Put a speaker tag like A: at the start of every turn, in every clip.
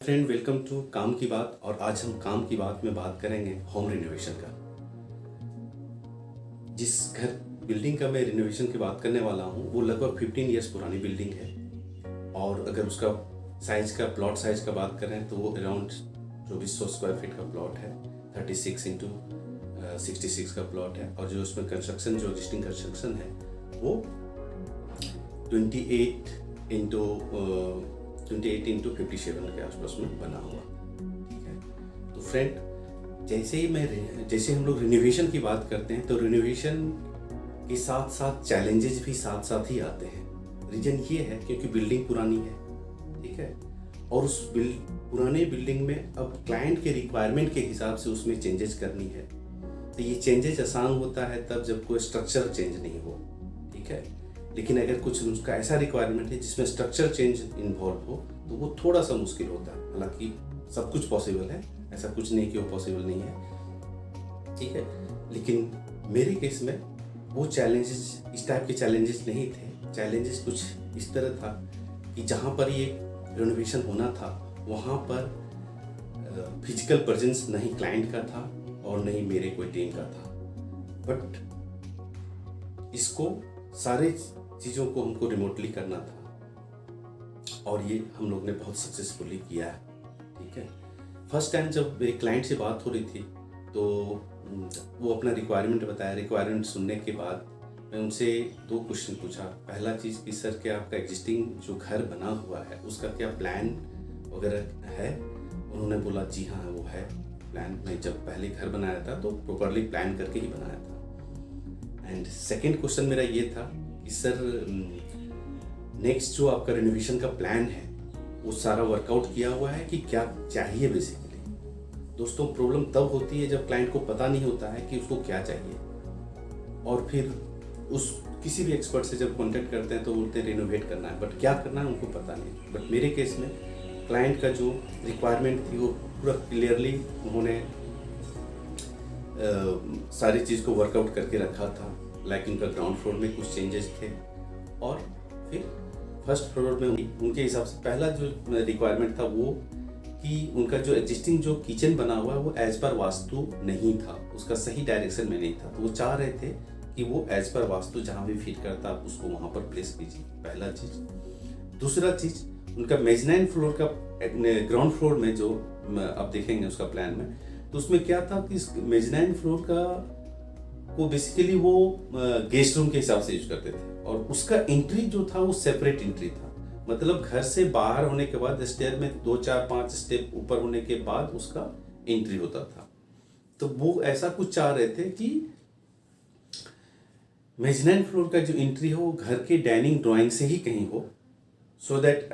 A: Friend, welcome to काम की बात। और आज हम काम की बात में बात करेंगे होम रिनोवेशन का। जिस घर बिल्डिंग का मैं रिनोवेशन की बात करने वाला हूँ वो लगभग 15 इयर्स पुरानी बिल्डिंग है। और अगर उसका प्लॉट साइज का बात करें तो वो अराउंड 2400 स्क्वायर फीट का प्लॉट है। 36 इंटू 66 का प्लॉट है। और जो उसमें कंस्ट्रक्शन, जो एग्जिस्टिंग कंस्ट्रक्शन है वो 28 इंटू 57 के आसपास में बना हुआ। ठीक है, तो फ्रेंड, जैसे हम लोग रिनोवेशन की बात करते हैं तो रिनोवेशन के साथ साथ चैलेंजेस भी साथ साथ ही आते हैं। रीजन ये है क्योंकि बिल्डिंग पुरानी है, ठीक है, और उस पुराने बिल्डिंग में अब क्लाइंट के रिक्वायरमेंट के हिसाब से उसमें चेंजेस करनी है। तो ये चेंजेस आसान होता है तब जब कोई स्ट्रक्चर चेंज नहीं हो, ठीक है। लेकिन अगर कुछ उसका ऐसा रिक्वायरमेंट है जिसमें स्ट्रक्चर चेंज इन्वॉल्व हो तो वो थोड़ा सा मुश्किल होता है। हालांकि सब कुछ पॉसिबल है, ऐसा कुछ नहीं कि वो पॉसिबल नहीं है, ठीक है। लेकिन मेरे केस में वो चैलेंजेस, इस टाइप के चैलेंजेस नहीं थे। चैलेंजेस कुछ इस तरह था कि जहाँ पर ये रिनोवेशन होना था वहाँ पर फिजिकल प्रेजेंस नहीं क्लाइंट का था और नहीं मेरे कोई टीम का था। बट इसको सारे चीज़ों को हमको रिमोटली करना था और ये हम लोग ने बहुत सक्सेसफुली किया है, ठीक है। फर्स्ट टाइम जब मेरे क्लाइंट से बात हो रही थी तो वो अपना रिक्वायरमेंट बताया। रिक्वायरमेंट सुनने के बाद मैं उनसे 2 क्वेश्चन पूछा। पहला चीज़ कि सर, क्या आपका एग्जिस्टिंग जो घर बना हुआ है उसका क्या प्लान वगैरह है? उन्होंने बोला जी हाँ, वो है प्लान। मैं जब पहले घर बनाया था तो प्रॉपरली प्लान करके ही बनाया था। एंड सेकेंड क्वेश्चन मेरा ये था कि सर, नेक्स्ट जो आपका रिनोवेशन का प्लान है वो सारा वर्कआउट किया हुआ है कि क्या चाहिए? बेसिकली दोस्तों, प्रॉब्लम तब होती है जब क्लाइंट को पता नहीं होता है कि उसको क्या चाहिए। और फिर उस किसी भी एक्सपर्ट से जब कांटेक्ट करते हैं तो बोलते हैं रिनोवेट करना है, बट क्या करना है उनको पता नहीं। बट मेरे केस में क्लाइंट का जो रिक्वायरमेंट थी वो पूरा क्लियरली उन्होंने सारी चीज़ को वर्कआउट करके रखा था। लाइक उनका ग्राउंड फ्लोर में कुछ चेंजेस थे और फिर फर्स्ट फ्लोर में उनके हिसाब से पहला जो रिक्वायरमेंट था वो कि उनका जो एग्जिस्टिंग जो किचन बना हुआ है वो एज पर वास्तु नहीं था, उसका सही डायरेक्शन में नहीं था। तो वो चाह रहे थे कि वो एज पर वास्तु जहाँ भी फिट करता आप उसको वहाँ पर प्लेस कीजिए, पहला चीज़। दूसरा चीज़, उनका मेजनाइन फ्लोर का ग्राउंड फ्लोर में जो आप देखेंगे उसका प्लान में, तो उसमें क्या था कि मेजनाइन फ्लोर का को बेसिकली वो गेस्ट रूम के हिसाब से यूज करते थे और उसका एंट्री जो था वो सेपरेट एंट्री था। मतलब घर से बाहर होने के बाद स्टेयर में 2 4 5 स्टेप ऊपर होने के बाद उसका एंट्री होता था। तो वो ऐसा कुछ चाह रहे थे कि मेजनाइन फ्लोर का जो एंट्री हो वो घर के डाइनिंग ड्राइंग से ही कहीं हो, सो दैट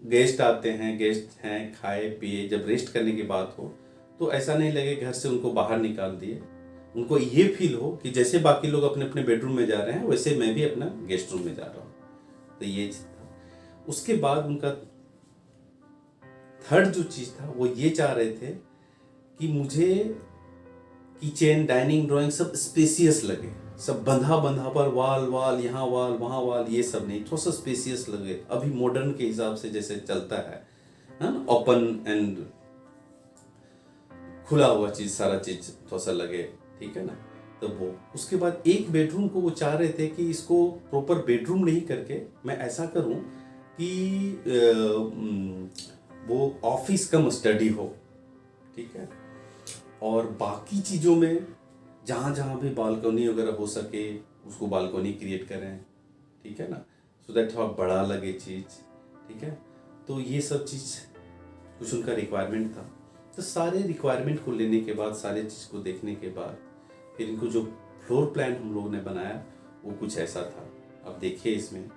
A: गेस्ट आते हैं, गेस्ट हैं, खाए पिए, जब रेस्ट करने की बात हो तो ऐसा नहीं लगे घर से उनको बाहर निकाल दिए। उनको ये फील हो कि जैसे बाकी लोग अपने अपने बेडरूम में जा रहे हैं वैसे मैं भी अपना गेस्ट रूम में जा रहा हूँ। तो ये चीज़ था। उसके बाद उनका थर्ड जो चीज़ था वो ये चाह रहे थे कि मुझे किचन, डाइनिंग, ड्राइंग सब स्पेसियस लगे, सब बंधा बंधा पर वाल यहाँ वाल वहाँ वाल, ये सब नहीं, थोड़ा सा स्पेसियस लगे। अभी मॉडर्न के हिसाब से जैसे चलता है ना, ओपन एंड खुला हुआ चीज़, सारा चीज़ थोड़ा सा लगे, ठीक है ना। तो वो उसके बाद एक बेडरूम को वो चाह रहे थे कि इसको प्रॉपर बेडरूम नहीं करके मैं ऐसा करूं कि वो ऑफिस कम स्टडी हो, ठीक है। और बाकी चीज़ों में जहाँ जहाँ भी बालकनी वगैरह हो सके उसको बालकनी क्रिएट करें, ठीक है ना, सो दैट थोड़ा बड़ा लगे चीज़, ठीक है। तो ये सब चीज़ कुछ उनका रिक्वायरमेंट था। तो सारे रिक्वायरमेंट को लेने के बाद, सारे चीज़ को देखने के बाद फिर इनको जो फ्लोर प्लान हम लोगों ने बनाया वो कुछ ऐसा था। अब देखिए इसमें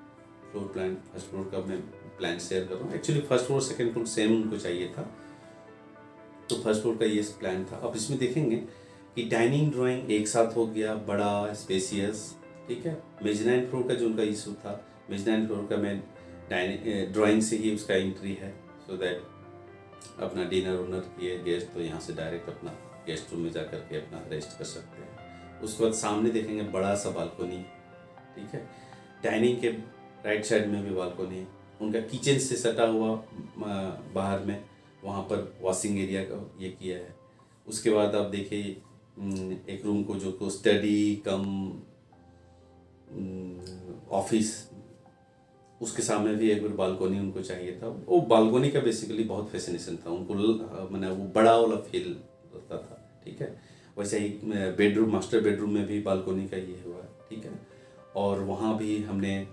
A: फ्लोर प्लान, फर्स्ट फ्लोर का मैं प्लान शेयर कर रहा हूँ। Actually first floor second floor same उनको चाहिए था, तो फर्स्ट फ्लोर का ये प्लान था। अब इसमें देखेंगे कि डाइनिंग ड्राइंग एक साथ हो गया, बड़ा स्पेसियस, ठीक है। मेजनाइन फ्लोर का जो उनका इशू था, मेजनाइन फ्लोर का मैं ड्राइंग से ही उसका एंट्री है, सो दैट अपना डिनर उनर किए गेस्ट तो यहाँ से डायरेक्ट अपना गेस्ट रूम में जा करके अपना रेस्ट कर सकते हैं। उसके बाद सामने देखेंगे बड़ा सा बालकोनी, ठीक है। डाइनिंग के राइट साइड में भी बालकोनी, उनका किचन से सटा हुआ बाहर में वहाँ पर वॉशिंग एरिया का ये किया है। उसके बाद आप देखिए एक रूम को जो को स्टडी कम ऑफिस, उसके सामने भी एक बार बालकोनी उनको चाहिए था। वो बालकोनी का बेसिकली बहुत फैसिनेशन था उनको, मैंने वो बड़ा वाला फील होता था। ठीक है, वैसे ही बेडरूम, मास्टर बेडरूम में भी बालकोनी का ये हुआ। ठीक है, और वहाँ भी हमने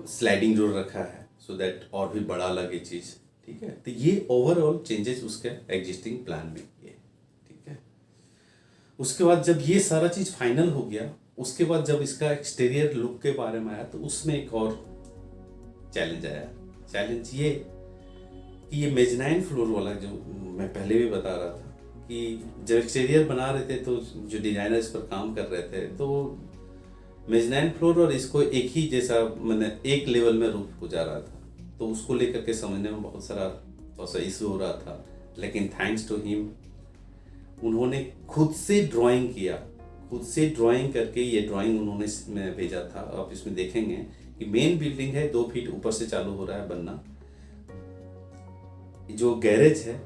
A: स्लाइडिंग डोर रखा है सो दैट और भी बड़ा लगे चीज़। ठीक है, तो ये ओवरऑल चेंजेस उसके एग्जिस्टिंग प्लान में किए। ठीक है, उसके बाद जब ये सारा चीज़ फाइनल हो गया, उसके बाद जब इसका एक्सटीरियर लुक के बारे में आया तो उसमें एक और चैलेंज आया। चैलेंज ये कि ये मेजनाइन फ्लोर वाला, जो मैं पहले भी बता रहा था कि जब एक्सटीरियर बना रहे थे तो जो डिजाइनर इस पर काम कर रहे थे तो मेजनाइन फ्लोर और इसको एक ही जैसा, मैंने एक लेवल में रूफ हो जा रहा था, तो उसको लेकर के समझने में बहुत सारा थोड़ा सा इशू हो रहा था। लेकिन थैंक्स टू हिम, उन्होंने खुद से ड्राइंग किया, खुद से ड्राइंग करके ये ड्राइंग उन्होंने भेजा था। आप इसमें देखेंगे कि मेन बिल्डिंग है 2 फीट ऊपर से चालू हो रहा है बनना। जो गैरेज है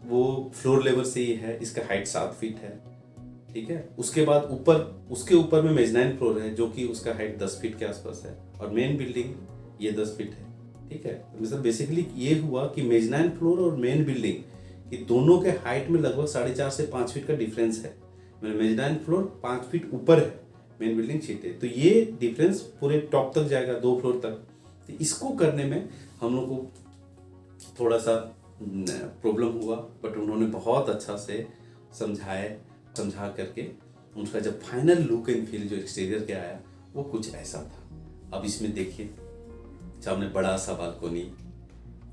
A: वो फ्लोर लेवल से ही है, इसका हाइट 7 फीट है। ठीक है, उसके बाद ऊपर, उसके ऊपर में मेजनाइन फ्लोर है जो कि उसका हाइट 10 फीट के आसपास है, और मेन बिल्डिंग ये 10 फीट है। ठीक है, मतलब बेसिकली ये हुआ कि मेजनाइन फ्लोर और मेन बिल्डिंग कि दोनों के हाइट में लगभग 4.5 से 5 फीट का डिफरेंस है। मतलब मेजनाइन फ्लोर 5 फीट ऊपर है, मेन बिल्डिंग 6 है, तो ये डिफरेंस पूरे टॉप तक जाएगा, 2 फ्लोर तक। तो इसको करने में हम लोग को थोड़ा सा प्रॉब्लम हुआ, बट उन्होंने बहुत अच्छा से समझा करके उनका जब फाइनल लुक एंड फील जो एक्सटीरियर के आया वो कुछ ऐसा था। अब इसमें देखिए, सामने बड़ा सा बालकोनी,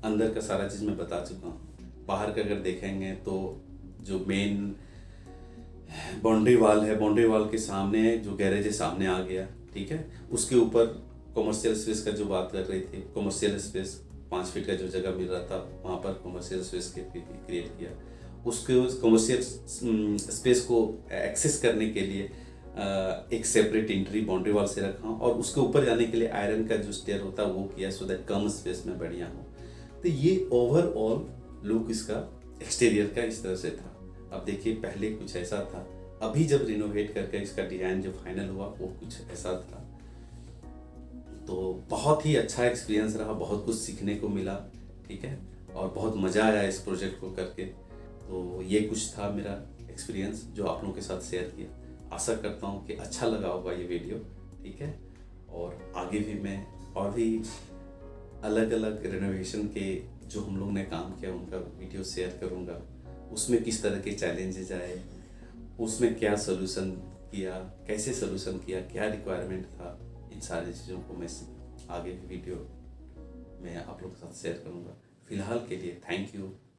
A: अंदर का सारा चीज़ मैं बता चुका हूँ। बाहर का अगर देखेंगे तो जो मेन बाउंड्री वाल है, बाउंड्री वाल के सामने जो गैरेज है सामने आ गया। ठीक है, उसके ऊपर कॉमर्शियल स्पेस का जो बात कर रही थी, कॉमर्शियल स्पेस 5 फीट का जो जगह मिल रहा था वहाँ पर कॉमर्शियल स्पेस क्रिएट किया। उसके कॉमर्शियल स्पेस को एक्सेस करने के लिए एक सेपरेट एंट्री बाउंड्री वॉल से रखा, और उसके ऊपर जाने के लिए आयरन का जो स्टेयर होता है वो किया, सो दैट कम स्पेस में बढ़िया हो। तो ये ओवरऑल लुक इसका एक्सटीरियर का इस तरह से था। अब देखिए, पहले कुछ ऐसा था, अभी जब रिनोवेट करके इसका डिजाइन जो फाइनल हुआ वो कुछ ऐसा था। तो बहुत ही अच्छा एक्सपीरियंस रहा, बहुत कुछ सीखने को मिला। ठीक है, और बहुत मज़ा आया इस प्रोजेक्ट को करके। तो ये कुछ था मेरा एक्सपीरियंस जो आप लोगों के साथ शेयर किया। आशा करता हूँ कि अच्छा लगा होगा ये वीडियो। ठीक है, और आगे भी मैं और भी अलग अलग रिनोवेशन के जो हम लोग ने काम किया उनका वीडियो शेयर करूँगा। उसमें किस तरह के चैलेंजेज आए, उसमें क्या सोल्यूशन किया, कैसे सोल्यूशन किया, क्या रिक्वायरमेंट था, इन सारी चीज़ों को मैं आगे वीडियो में आप लोग के साथ शेयर करूँगा। फिलहाल के लिए थैंक यू।